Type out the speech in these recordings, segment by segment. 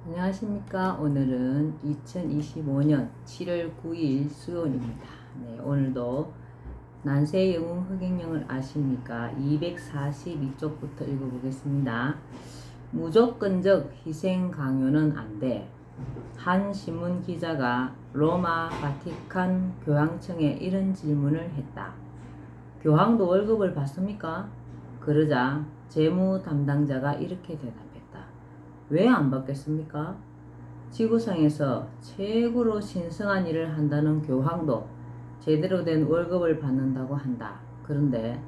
안녕하십니까. 오늘은 2025년 7월 9일 수요일입니다. 네, 오늘도 난세 영웅 흑행령을 아십니까? 242쪽부터 읽어보겠습니다. 무조건적 희생 강요는 안 돼. 한 신문 기자가 로마 바티칸 교황청에 이런 질문을 했다. 교황도 월급을 받습니까? 그러자 재무 담당자가 이렇게 대답했다. 왜 안 받겠습니까? 지구상에서 최고로 신성한 일을 한다는 교황도 제대로 된 월급을 받는다고 한다. 그런데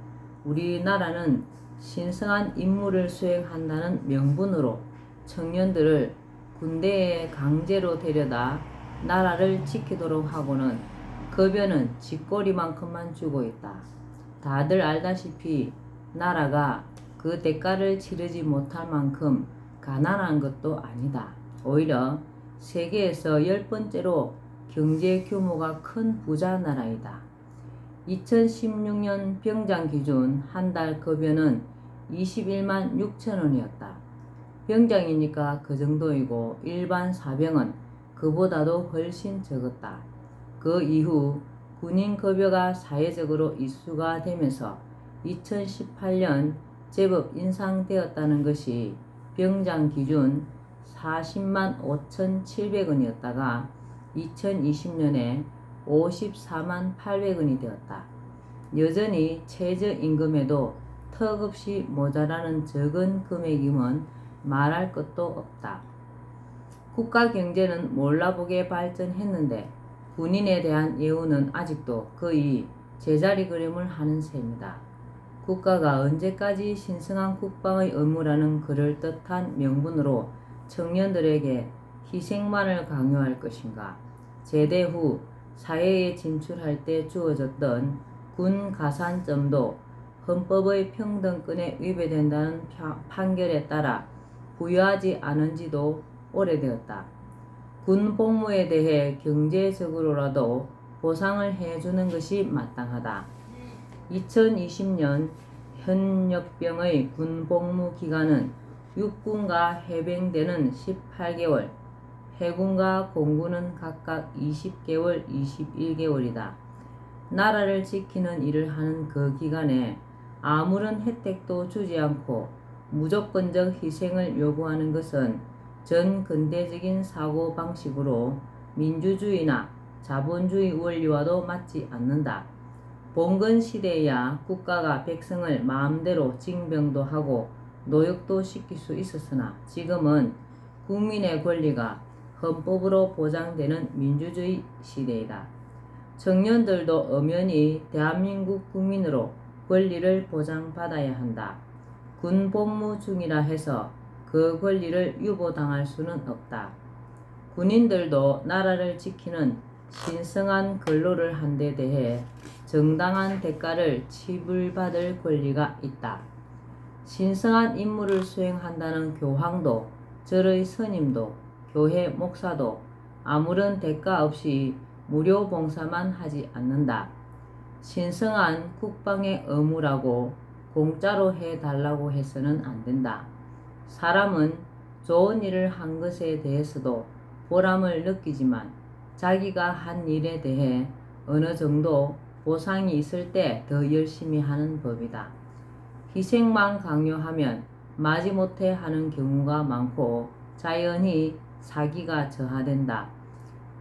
우리나라는 신성한 임무를 수행한다는 명분으로 청년들을 군대에 강제로 데려다 나라를 지키도록 하고는 급여는 쥐꼬리만큼만 주고 있다. 다들 알다시피 나라가 그 대가를 치르지 못할 만큼 가난한 것도 아니다. 오히려 세계에서 10번째로 경제 규모가 큰 부자 나라이다. 2016년 병장 기준 한 달 급여는 21만 6천 원이었다. 병장이니까 그 정도이고 일반 사병은 그보다도 훨씬 적었다. 그 이후 군인 급여가 사회적으로 이슈가 되면서 2018년 제법 인상되었다는 것이 병장 기준 40만 5,700원이었다가 2020년에 54만 800원이 되었다. 여전히 최저임금에도 턱없이 모자라는 적은 금액임은 말할 것도 없다. 국가 경제는 몰라보게 발전했는데 군인에 대한 예우는 아직도 거의 제자리 걸음을 하는 셈이다. 국가가 언제까지 신성한 국방의 의무라는 그럴듯한 명분으로 청년들에게 희생만을 강요할 것인가? 제대 후 사회에 진출할 때 주어졌던 군 가산점도 헌법의 평등권에 위배된다는 판결에 따라 부여하지 않은 지도 오래되었다. 군 복무에 대해 경제적으로라도 보상을 해주는 것이 마땅하다. 2020년 현역병의 군복무 기간은 육군과 해병대는 18개월, 해군과 공군은 각각 20개월, 21개월이다. 나라를 지키는 일을 하는 그 기간에 아무런 혜택도 주지 않고 무조건적 희생을 요구하는 것은 전 근대적인 사고방식으로 민주주의나 자본주의 원리와도 맞지 않는다. 봉건 시대에야 국가가 백성을 마음대로 징병도 하고 노역도 시킬 수 있었으나 지금은 국민의 권리가 헌법으로 보장되는 민주주의 시대이다. 청년들도 엄연히 대한민국 국민으로 권리를 보장받아야 한다. 군 복무 중이라 해서 그 권리를 유보당할 수는 없다. 군인들도 나라를 지키는 신성한 근로를 한 데 대해 정당한 대가를 지불받을 권리가 있다. 신성한 임무를 수행한다는 교황도 절의 스님도 교회 목사도 아무런 대가 없이 무료 봉사만 하지 않는다. 신성한 국방의 의무라고 공짜로 해달라고 해서는 안 된다. 사람은 좋은 일을 한 것에 대해서도 보람을 느끼지만 자기가 한 일에 대해 어느 정도 보상이 있을 때 더 열심히 하는 법이다. 희생만 강요하면 마지못해 하는 경우가 많고 자연히 사기가 저하된다.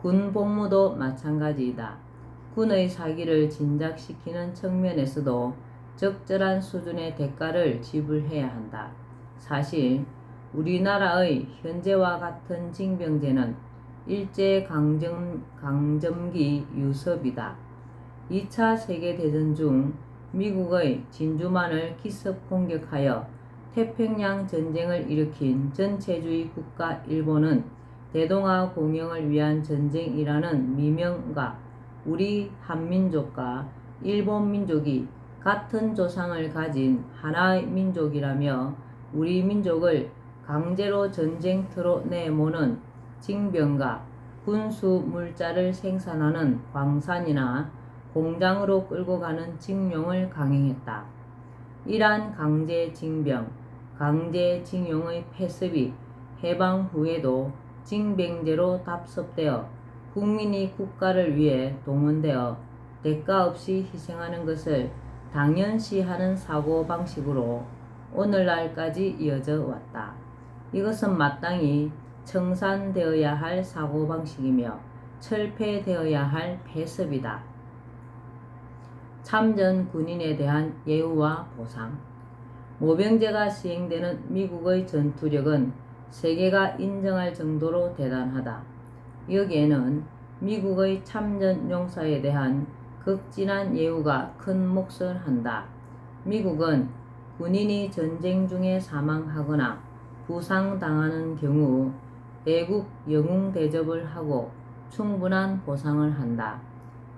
군 복무도 마찬가지이다. 군의 사기를 진작시키는 측면에서도 적절한 수준의 대가를 지불해야 한다. 사실 우리나라의 현재와 같은 징병제는 일제강점기 유섭이다. 2차 세계대전 중 미국의 진주만을 기습 공격하여 태평양 전쟁을 일으킨 전체주의 국가 일본은 대동아 공영을 위한 전쟁이라는 미명과 우리 한민족과 일본 민족이 같은 조상을 가진 하나의 민족이라며 우리 민족을 강제로 전쟁터로 내모는 징병과 군수 물자를 생산하는 광산이나 공장으로 끌고 가는 징용을 강행했다. 이러한 강제징병, 강제징용의 폐습이 해방 후에도 징병제로 답습되어 국민이 국가를 위해 동원되어 대가 없이 희생하는 것을 당연시하는 사고방식으로 오늘날까지 이어져 왔다. 이것은 마땅히 청산되어야 할 사고방식이며 철폐되어야 할 폐습이다. 참전 군인에 대한 예우와 보상. 모병제가 시행되는 미국의 전투력은 세계가 인정할 정도로 대단하다. 여기에는 미국의 참전 용사에 대한 극진한 예우가 큰 몫을 한다. 미국은 군인이 전쟁 중에 사망하거나 부상당하는 경우 애국 영웅 대접을 하고 충분한 보상을 한다.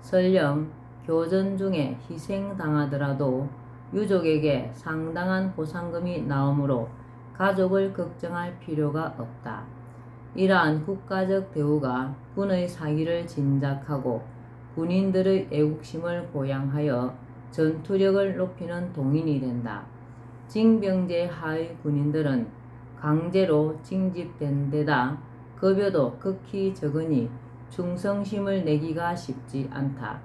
설령 교전 중에 희생당하더라도 유족에게 상당한 보상금이 나오므로 가족을 걱정할 필요가 없다. 이러한 국가적 대우가 군의 사기를 진작하고 군인들의 애국심을 보양하여 전투력을 높이는 동인이 된다. 징병제 하의 군인들은 강제로 징집된 데다 급여도 극히 적으니 충성심을 내기가 쉽지 않다.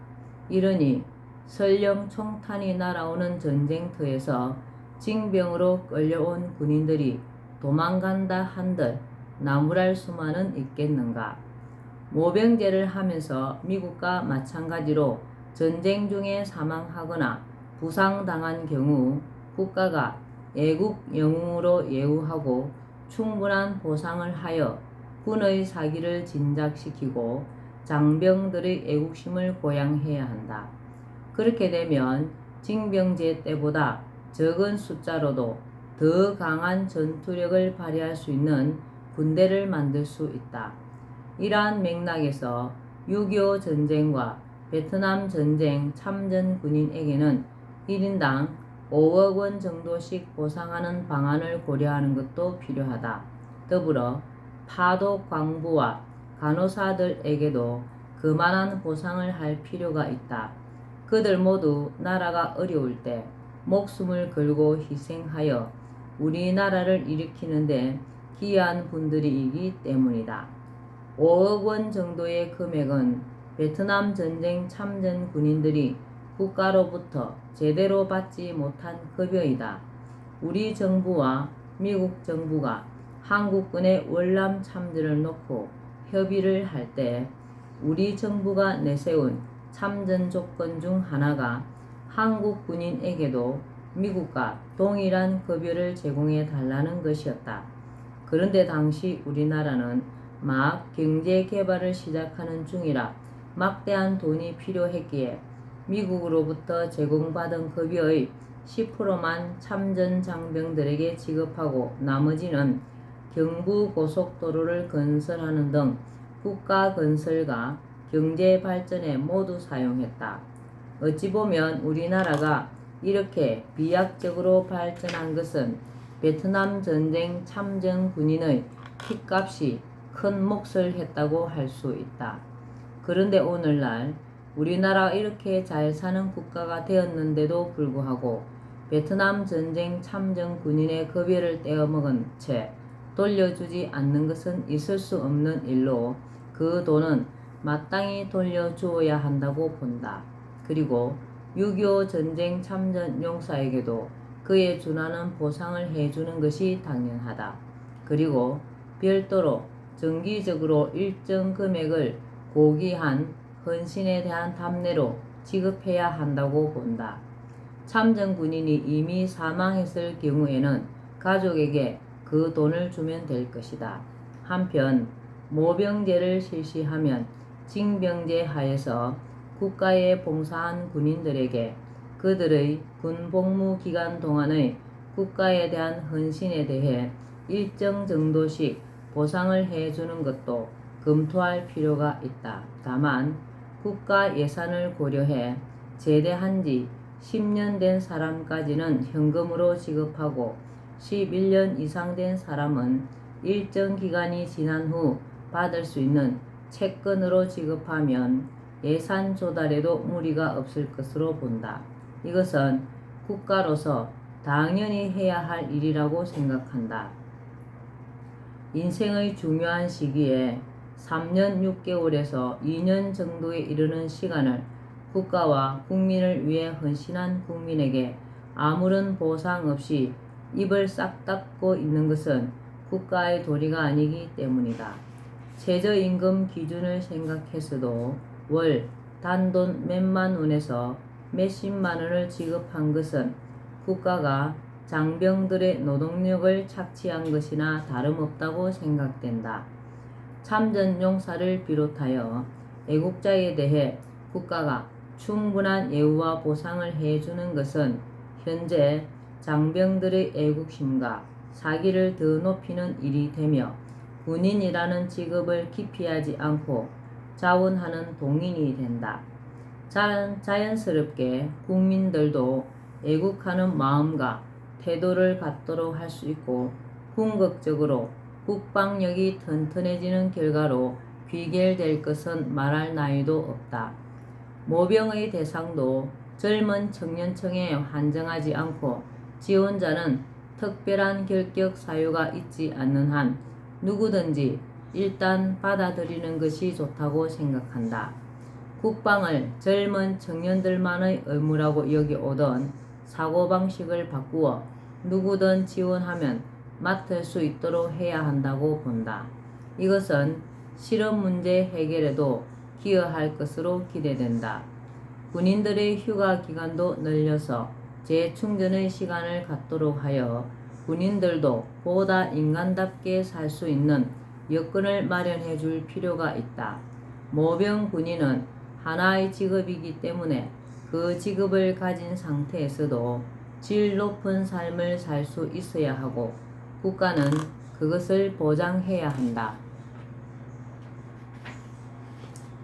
이러니 설령 총탄이 날아오는 전쟁터에서 징병으로 끌려온 군인들이 도망간다 한들 나무랄 수만은 있겠는가. 모병제를 하면서 미국과 마찬가지로 전쟁 중에 사망하거나 부상당한 경우 국가가 애국 영웅으로 예우하고 충분한 보상을 하여 군의 사기를 진작시키고 장병들의 애국심을 보양해야 한다. 그렇게 되면 징병제 때보다 적은 숫자로도 더 강한 전투력을 발휘할 수 있는 군대를 만들 수 있다. 이러한 맥락에서 6.25 전쟁과 베트남 전쟁 참전 군인에게는 1인당 5억 원 정도씩 보상하는 방안을 고려하는 것도 필요하다. 더불어 파독 광부와 간호사들에게도 그만한 보상을 할 필요가 있다. 그들 모두 나라가 어려울 때 목숨을 걸고 희생하여 우리나라를 일으키는데 기여한 분들이기 때문이다. 5억 원 정도의 금액은 베트남 전쟁 참전 군인들이 국가로부터 제대로 받지 못한 급여이다. 우리 정부와 미국 정부가 한국군의 월남 참전을 놓고 협의를 할 때 우리 정부가 내세운 참전 조건 중 하나가 한국 군인에게도 미국과 동일한 급여를 제공해 달라는 것이었다. 그런데 당시 우리나라는 막 경제 개발을 시작하는 중이라 막대한 돈이 필요했기에 미국으로부터 제공받은 급여의 10%만 참전 장병들에게 지급하고 나머지는 경부고속도로를 건설하는 등 국가 건설과 경제 발전에 모두 사용했다. 어찌 보면 우리나라가 이렇게 비약적으로 발전한 것은 베트남 전쟁 참전 군인의 핏값이 큰 몫을 했다고 할 수 있다. 그런데 오늘날 우리나라가 이렇게 잘 사는 국가가 되었는데도 불구하고 베트남 전쟁 참전 군인의 급여를 떼어먹은 채 돌려주지 않는 것은 있을 수 없는 일로 그 돈은 마땅히 돌려주어야 한다고 본다. 그리고 6.25 전쟁 참전 용사에게도 그에 준하는 보상을 해주는 것이 당연하다. 그리고 별도로 정기적으로 일정 금액을 고귀한 헌신에 대한 답례로 지급해야 한다고 본다. 참전 군인이 이미 사망했을 경우에는 가족에게 그 돈을 주면 될 것이다. 한편 모병제를 실시하면 징병제 하에서 국가에 봉사한 군인들에게 그들의 군복무 기간 동안의 국가에 대한 헌신에 대해 일정 정도씩 보상을 해주는 것도 검토할 필요가 있다. 다만 국가 예산을 고려해 제대한 지 10년 된 사람까지는 현금으로 지급하고 11년 이상 된 사람은 일정 기간이 지난 후 받을 수 있는 채권으로 지급하면 예산 조달에도 무리가 없을 것으로 본다. 이것은 국가로서 당연히 해야 할 일이라고 생각한다. 인생의 중요한 시기에 3년 6개월에서 2년 정도에 이르는 시간을 국가와 국민을 위해 헌신한 국민에게 아무런 보상 없이 입을 싹 닫고 있는 것은 국가의 도리가 아니기 때문이다. 최저임금 기준을 생각해서도 월 단돈 몇만 원에서 몇십만 원을 지급한 것은 국가가 장병들의 노동력을 착취한 것이나 다름없다고 생각된다. 참전 용사를 비롯하여 애국자에 대해 국가가 충분한 예우와 보상을 해주는 것은 현재 장병들의 애국심과 사기를 더 높이는 일이 되며 군인이라는 직업을 기피하지 않고 자원하는 동인이 된다. 자연스럽게 국민들도 애국하는 마음과 태도를 갖도록 할 수 있고 궁극적으로 국방력이 튼튼해지는 결과로 귀결될 것은 말할 나위도 없다. 모병의 대상도 젊은 청년층에 한정하지 않고 지원자는 특별한 결격 사유가 있지 않는 한 누구든지 일단 받아들이는 것이 좋다고 생각한다. 국방을 젊은 청년들만의 의무라고 여기오던 사고방식을 바꾸어 누구든 지원하면 맡을 수 있도록 해야 한다고 본다. 이것은 실업 문제 해결에도 기여할 것으로 기대된다. 군인들의 휴가 기간도 늘려서 재충전의 시간을 갖도록 하여 군인들도 보다 인간답게 살 수 있는 여건을 마련해 줄 필요가 있다. 모병 군인은 하나의 직업이기 때문에 그 직업을 가진 상태에서도 질 높은 삶을 살 수 있어야 하고 국가는 그것을 보장해야 한다.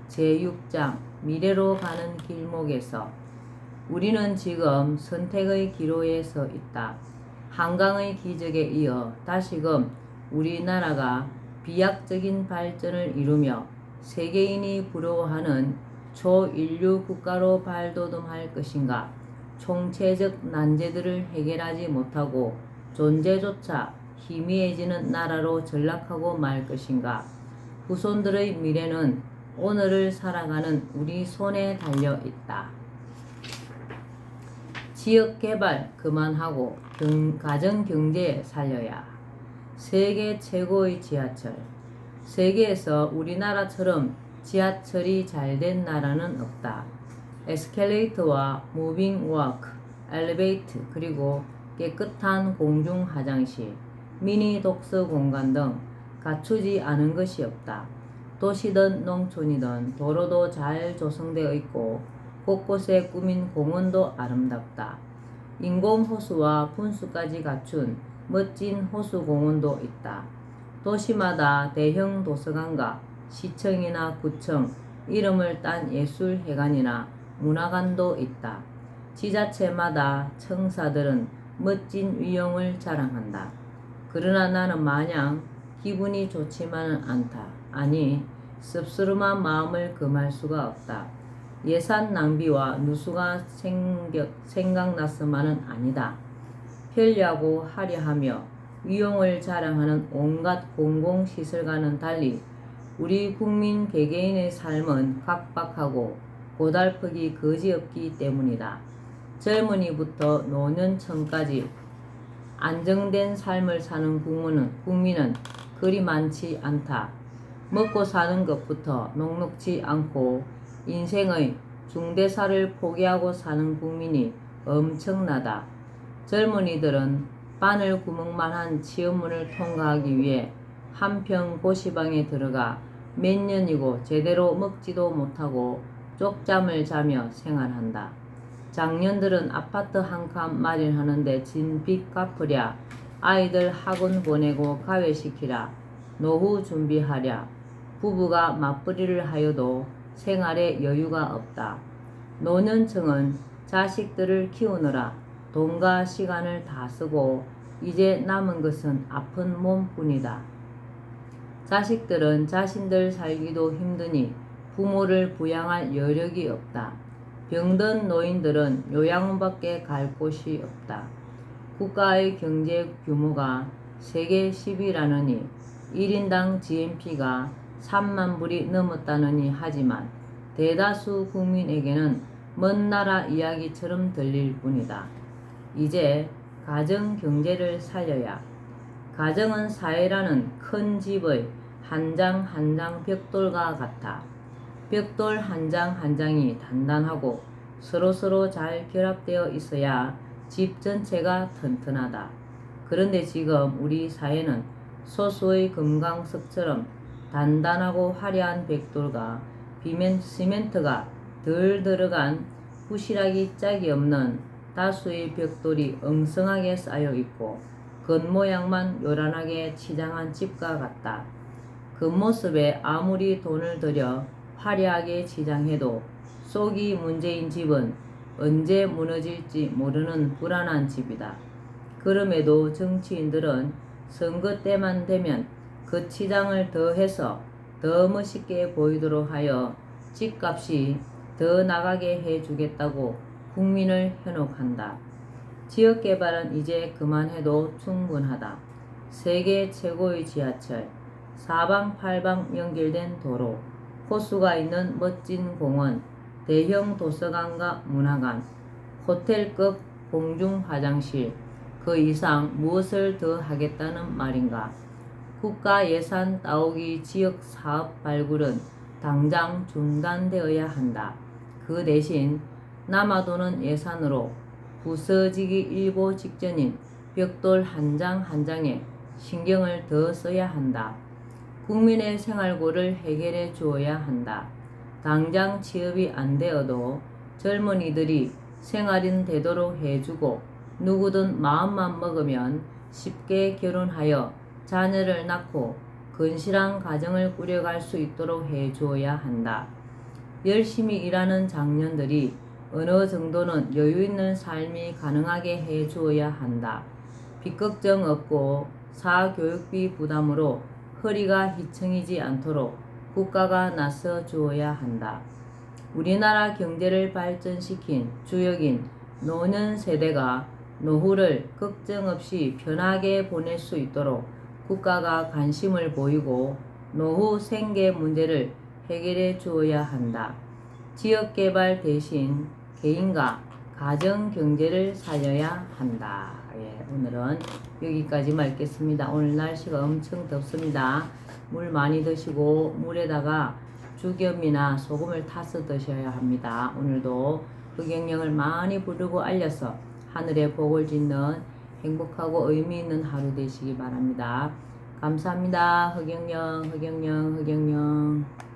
제6장 미래로 가는 길목에서 우리는 지금 선택의 기로에 서 있다. 한강의 기적에 이어 다시금 우리나라가 비약적인 발전을 이루며 세계인이 부러워하는 초인류 국가로 발돋움할 것인가? 총체적 난제들을 해결하지 못하고 존재조차 희미해지는 나라로 전락하고 말 것인가? 후손들의 미래는 오늘을 살아가는 우리 손에 달려 있다. 지역개발 그만하고 가정경제 살려야. 세계 최고의 지하철. 세계에서 우리나라처럼 지하철이 잘된 나라는 없다. 에스컬레이터와 무빙 워크, 엘리베이터 그리고 깨끗한 공중 화장실, 미니 독서 공간 등 갖추지 않은 것이 없다. 도시든 농촌이든 도로도 잘 조성되어 있고 곳곳에 꾸민 공원도 아름답다. 인공호수와 분수까지 갖춘 멋진 호수공원도 있다. 도시마다 대형 도서관과 시청이나 구청, 이름을 딴 예술회관이나 문화관도 있다. 지자체마다 청사들은 멋진 위용을 자랑한다. 그러나 나는 마냥 기분이 좋지만은 않다. 아니, 씁쓸한 마음을 금할 수가 없다. 예산 낭비와 누수가 생각나서만은 아니다. 편리하고 화려하며 위용을 자랑하는 온갖 공공시설과는 달리 우리 국민 개개인의 삶은 각박하고 고달프기 그지없기 때문이다. 젊은이부터 노년층까지 안정된 삶을 사는 국민은 그리 많지 않다. 먹고 사는 것부터 녹록지 않고 인생의 중대사를 포기하고 사는 국민이 엄청나다. 젊은이들은 바늘 구멍만한 치어문을 통과하기 위해 한평 고시방에 들어가 몇 년이고 제대로 먹지도 못하고 쪽잠을 자며 생활한다. 장년들은 아파트 한 칸 마련하는데 진 빚 갚으랴, 아이들 학원 보내고 가외시키랴, 노후 준비하랴, 부부가 맞벌이를 하여도 생활에 여유가 없다. 노년층은 자식들을 키우느라 돈과 시간을 다 쓰고 이제 남은 것은 아픈 몸뿐이다. 자식들은 자신들 살기도 힘드니 부모를 부양할 여력이 없다. 병든 노인들은 요양원밖에 갈 곳이 없다. 국가의 경제 규모가 세계 10위라느니 1인당 GNP가 3만 불이 넘었다느니 하지만 대다수 국민에게는 먼 나라 이야기처럼 들릴 뿐이다. 이제 가정 경제를 살려야. 가정은 사회라는 큰 집의 한 장 한 장 벽돌과 같아. 벽돌 한 장 한 장이 단단하고 서로서로 잘 결합되어 있어야 집 전체가 튼튼하다. 그런데 지금 우리 사회는 소수의 금강석처럼 단단하고 화려한 벽돌과 시멘트가 덜 들어간 부실하기 짝이 없는 다수의 벽돌이 엉성하게 쌓여 있고 겉모양만 요란하게 치장한 집과 같다. 겉모습에 아무리 돈을 들여 화려하게 치장해도 속이 문제인 집은 언제 무너질지 모르는 불안한 집이다. 그럼에도 정치인들은 선거 때만 되면 그 치장을 더해서 더 멋있게 보이도록 하여 집값이 더 나가게 해주겠다고 국민을 현혹한다. 지역개발은 이제 그만해도 충분하다. 세계 최고의 지하철, 사방팔방 연결된 도로, 호수가 있는 멋진 공원, 대형 도서관과 문화관, 호텔급 공중 화장실, 그 이상 무엇을 더 하겠다는 말인가? 국가 예산 따오기 지역 사업 발굴은 당장 중단되어야 한다. 그 대신 남아도는 예산으로 부서지기 일보 직전인 벽돌 한 장 한 장에 신경을 더 써야 한다. 국민의 생활고를 해결해 주어야 한다. 당장 취업이 안 되어도 젊은이들이 생활인 되도록 해주고 누구든 마음만 먹으면 쉽게 결혼하여 자녀를 낳고 건실한 가정을 꾸려갈 수 있도록 해주어야 한다. 열심히 일하는 장년들이 어느 정도는 여유 있는 삶이 가능하게 해주어야 한다. 빚 걱정 없고 사교육비 부담으로 허리가 휘청이지 않도록 국가가 나서 주어야 한다. 우리나라 경제를 발전시킨 주역인 노년 세대가 노후를 걱정 없이 편하게 보낼 수 있도록 국가가 관심을 보이고 노후 생계 문제를 해결해 주어야 한다. 지역개발 대신 개인과 가정 경제를 살려야 한다. 오늘은 여기까지 말겠습니다. 오늘 날씨가 엄청 덥습니다. 물 많이 드시고 물에다가 죽염이나 소금을 타서 드셔야 합니다. 오늘도 흑영령을 많이 부르고 알려서 하늘에 복을 짓는 행복하고 의미 있는 하루 되시기 바랍니다. 감사합니다. 흑영령, 흑영령, 흑영령.